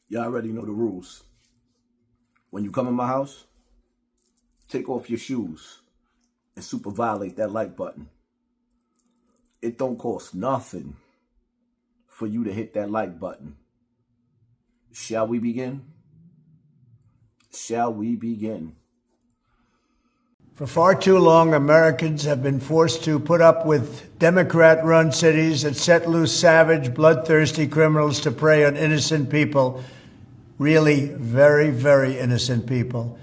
Y'all already know the rules. When you come in my house, take off your shoes and super violate that like button. It don't cost nothing for you to hit that like button. Shall we begin? Shall we begin? For far too long, Americans have been forced to put up with Democrat-run cities that set loose savage, bloodthirsty criminals to prey on innocent people, really very, very innocent people.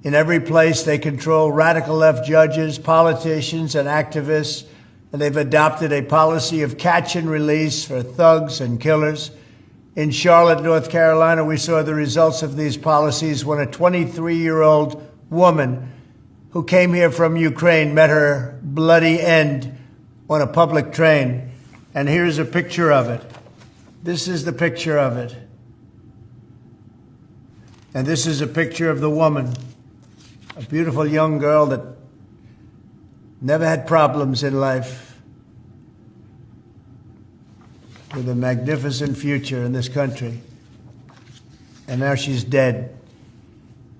In every place, they control radical left judges, politicians, and activists, and they've adopted a policy of catch and release for thugs and killers. In Charlotte, North Carolina, we saw the results of these policies when a 23-year-old woman who came here from Ukraine met her bloody end on a public train. And here's a picture of it. This is the picture of it. And this is a picture of the woman, a beautiful young girl that never had problems in life, with a magnificent future in this country. And now she's dead.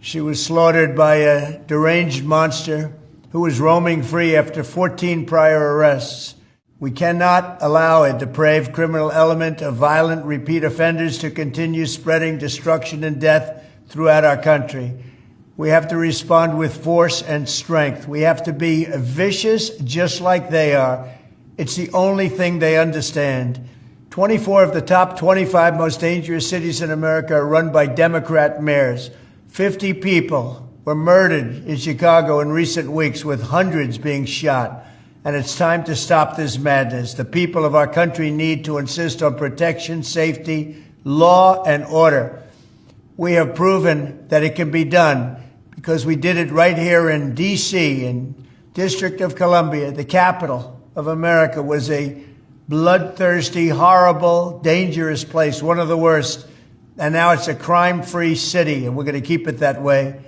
She was slaughtered by a deranged monster who was roaming free after 14 prior arrests. We cannot allow a depraved criminal element of violent repeat offenders to continue spreading destruction and death throughout our country. We have to respond with force and strength. We have to be vicious just like they are. It's the only thing they understand. 24 of the top 25 most dangerous cities in America are run by Democrat mayors. 50 people were murdered in Chicago in recent weeks, with hundreds being shot. And it's time to stop this madness. The people of our country need to insist on protection, safety, law, and order. We have proven that it can be done because we did it right here in D.C., in District of Columbia. The capital of America was a bloodthirsty, horrible, dangerous place, one of the worst. And now it's a crime-free city, and we're going to keep it that way.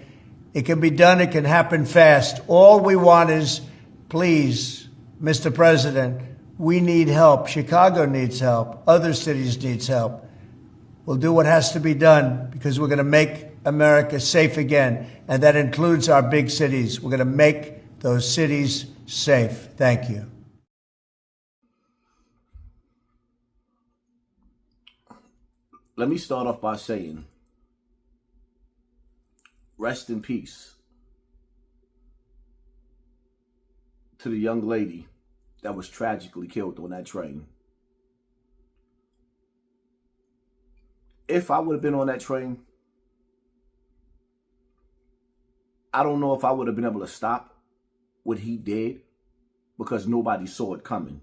It can be done. It can happen fast. All we want is, please, Mr. President, we need help. Chicago needs help. Other cities need help. We'll do what has to be done because we're going to make America safe again, and that includes our big cities. We're going to make those cities safe. Thank you. Let me start off by saying, rest in peace to the young lady that was tragically killed on that train. If I would have been on that train, I don't know if I would have been able to stop what he did because nobody saw it coming.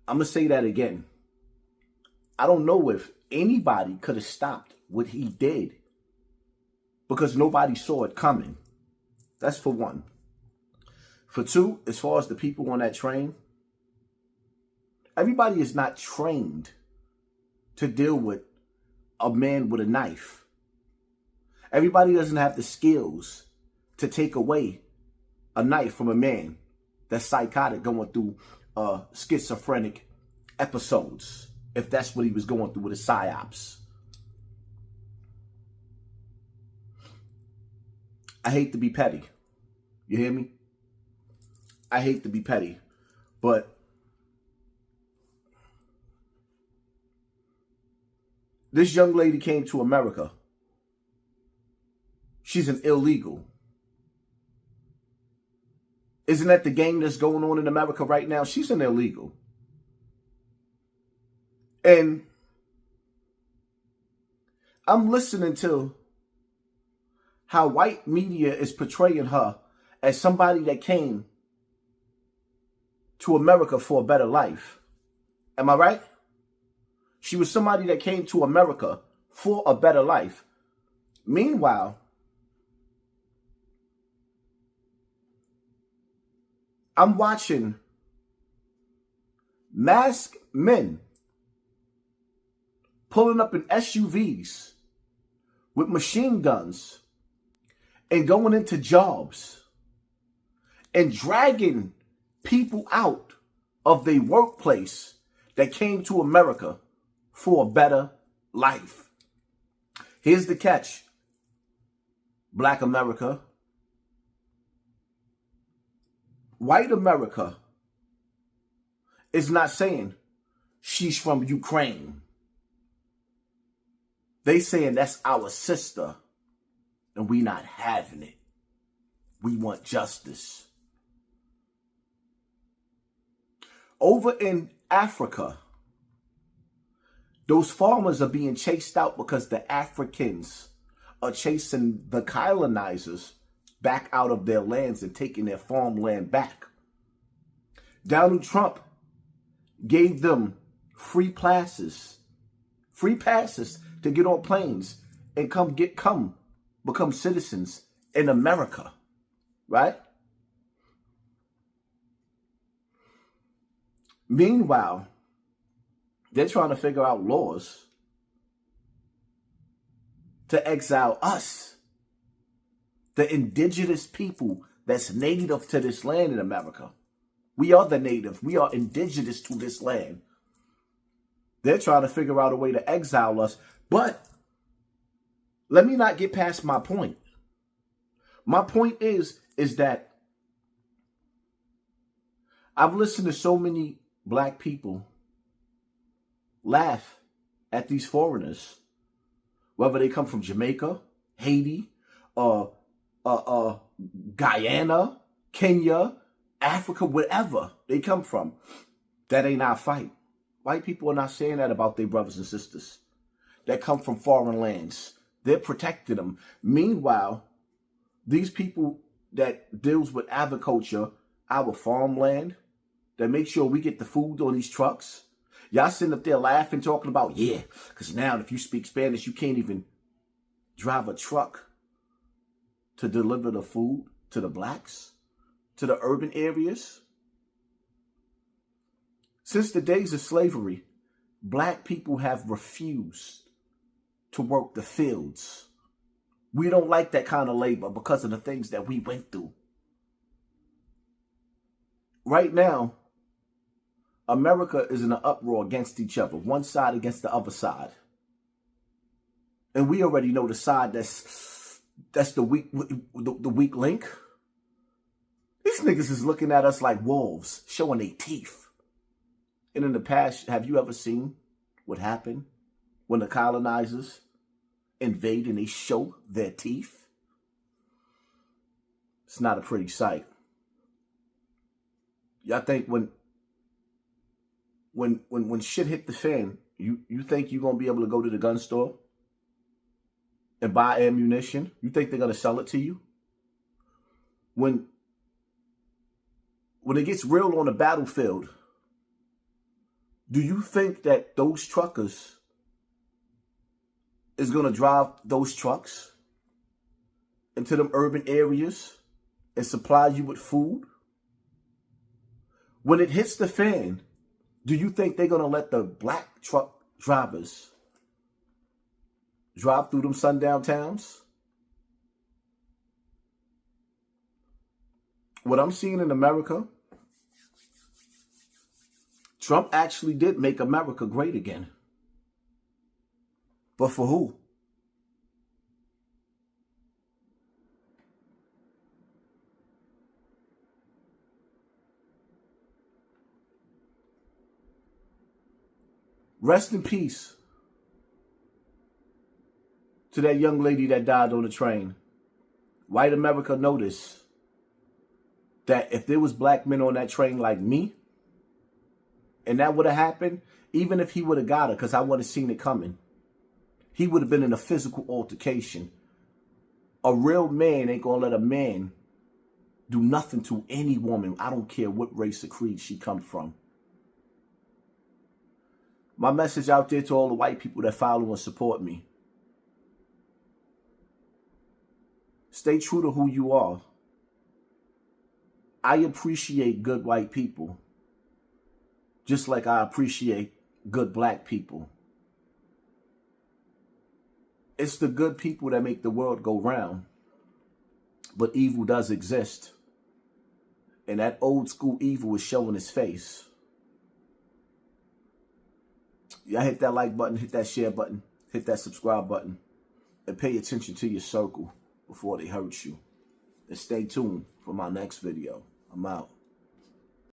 I'm going to say that again. I don't know if anybody could have stopped what he did because nobody saw it coming. That's for one. For two, as far as the people on that train, everybody is not trained to deal with a man with a knife. Everybody doesn't have the skills to take away a knife from a man that's psychotic, going through schizophrenic episodes, if that's what he was going through with his psyops. I hate to be petty. You hear me? I hate to be petty, but this young lady came to America. She's an illegal. Isn't that the game that's going on in America right now? She's an illegal. And I'm listening to how white media is portraying her as somebody that came to America for a better life. Am I right? She was somebody that came to America for a better life. Meanwhile, I'm watching masked men pulling up in SUVs with machine guns and going into jobs and dragging people out of their workplace that came to America for a better life. Here's the catch, Black America. White America is not saying she's from Ukraine. They saying that's our sister, and we not having it. We want justice. Over in Africa, those farmers are being chased out because the Africans are chasing the colonizers back out of their lands and taking their farmland back. Donald Trump gave them free passes to get on planes and come become citizens in America, right? Meanwhile, they're trying to figure out laws to exile us, the indigenous people that's native to this land in America. We are the native. We are indigenous to this land. They're trying to figure out a way to exile us. But let me not get past my point. My point is that I've listened to so many black people laugh at these foreigners, whether they come from Jamaica, Haiti, Guyana, Kenya, Africa, wherever they come from. That ain't our fight. White people are not saying that about their brothers and sisters that come from foreign lands. They're protecting them. Meanwhile, these people that deals with agriculture, our farmland, that make sure we get the food on these trucks, y'all sitting up there laughing, talking about, yeah, because now if you speak Spanish, you can't even drive a truck to deliver the food to the blacks, to the urban areas. Since the days of slavery, black people have refused to work the fields. We don't like that kind of labor because of the things that we went through. Right now, America is in an uproar against each other, one side against the other side. And we already know the side that's the weak link. These niggas is looking at us like wolves, showing their teeth. And in the past, have you ever seen what happened when the colonizers invade and they show their teeth? It's not a pretty sight. Y'all think when shit hit the fan, you think you're gonna be able to go to the gun store and buy ammunition? You think they're gonna sell it to you? When it gets real on the battlefield, do you think that those truckers is going to drive those trucks into them urban areas and supply you with food? When it hits the fan, do you think they're going to let the black truck drivers drive through them sundown towns? What I'm seeing in America, Trump actually did make America great again. But for who? Rest in peace to that young lady that died on the train. White America noticed that if there was black men on that train like me, and that would have happened, even if he would have got her, because I would have seen it coming, he would have been in a physical altercation. A real man ain't going to let a man do nothing to any woman. I don't care what race or creed she comes from. My message out there to all the white people that follow and support me. Stay true to who you are. I appreciate good white people, just like I appreciate good black people. It's the good people that make the world go round. But evil does exist. And that old school evil is showing its face. Y'all hit that like button, hit that share button. hit that subscribe button, and pay attention to your circle before they hurt you. And stay tuned for my next video. I'm out.